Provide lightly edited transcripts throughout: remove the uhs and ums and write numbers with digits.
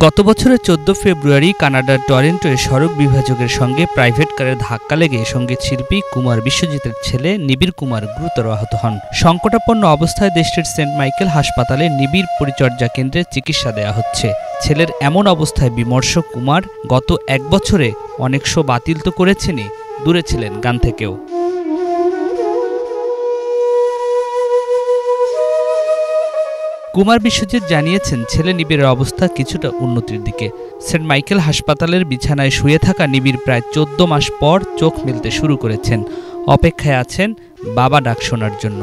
গত বছরের 14 ফেব্রুয়ারি কানাডার টরন্টোয় সড়ক বিভাজকের সঙ্গে প্রাইভেট কারের ধাক্কা লেগে সঙ্গীত শিল্পী কুমার বিশ্বজিতের ছেলে নিবিড় কুমার গুরুতর আহত হন। সংকটাপন্ন অবস্থায় দেশটির সেন্ট মাইকেল হাসপাতালে নিবিড় পরিচর্যা কেন্দ্রে চিকিৎসা দেওয়া হচ্ছে। ছেলের এমন অবস্থায় বিমর্ষ কুমার গত 1 বছরে অনেক শো বাতিল তো করেছেনই, দূরে ছিলেন গান থেকেও। কুমার বিশ্বজিৎ জানিয়েছেন, ছেলে নিবিড়ের অবস্থা কিছুটা উন্নতির দিকে। সেন্ট মাইকেল হাসপাতালের বিছানায় শুয়ে থাকা নিবিড় প্রায় 14 মাস পর চোখ মেলতে শুরু করেছেন। অপেক্ষায় আছেন বাবা ডাক শোনার জন্য।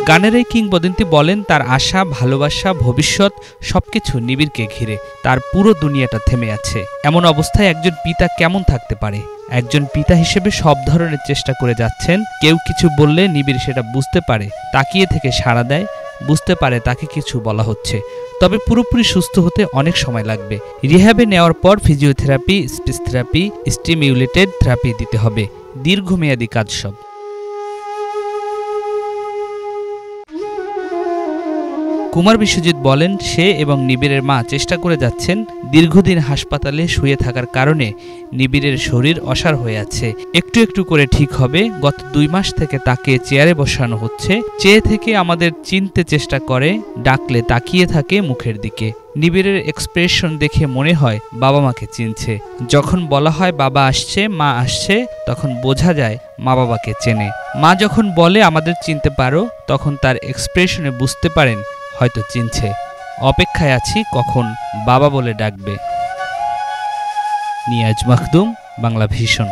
গানের এই কিংবদন্তি বলেন, তার আশা, ভালোবাসা, ভবিষ্যৎ সবকিছু নিবিড়কে ঘিরে। তার পুরো দুনিয়াটা থেমে আছে। এমন অবস্থায় একজন পিতা কেমন থাকতে পারে? একজন পিতা হিসেবে সব ধরনের চেষ্টা করে যাচ্ছেন। কেউ কিছু বললে নিবিড় সেটা বুঝতে পারে, তাকিয়ে থেকে সাড়া দেয়, বুঝতে পারে তাকে কিছু বলা হচ্ছে। তবে পুরোপুরি সুস্থ হতে অনেক সময় লাগবে। রিহ্যাবে নেওয়ার পর physiotherapy, speech therapy, stimulated therapy দিতে হবে। দীর্ঘমেয়াদী কাজ সব। কুমার বিশ্বজিৎ বলেন, সে এবং নিবিড়ের মা চেষ্টা করে যাচ্ছেন। দীর্ঘদিন হাসপাতালে শুয়ে থাকার কারণে নিবিড়ের শরীর অসাড় হয়ে আছে। একটু একটু করে ঠিক হবে। গত 2 মাস থেকে তাকে চেয়ারে বসানো হচ্ছে। চেয়ে থেকে আমাদের চিনতে চেষ্টা করে, ডাকলে তাকিয়ে থাকে মুখের দিকে। নিবিড়ের এক্সপ্রেশন দেখে মনে হয় বাবা মাকে চিনছে। যখন বলা হয় বাবা আসছে, মা আসছে, তখন বোঝা যায় মা বাবাকে চেনে। মা যখন বলে আমাদের চিনতে পারো, তখন তার এক্সপ্রেশনে বুঝতে পারেন হয়তো চিনছে। অপেক্ষায় আছি কখন বাবা বলে ডাকবে। নিয়াজ মাখদুম, বাংলা ভিশন।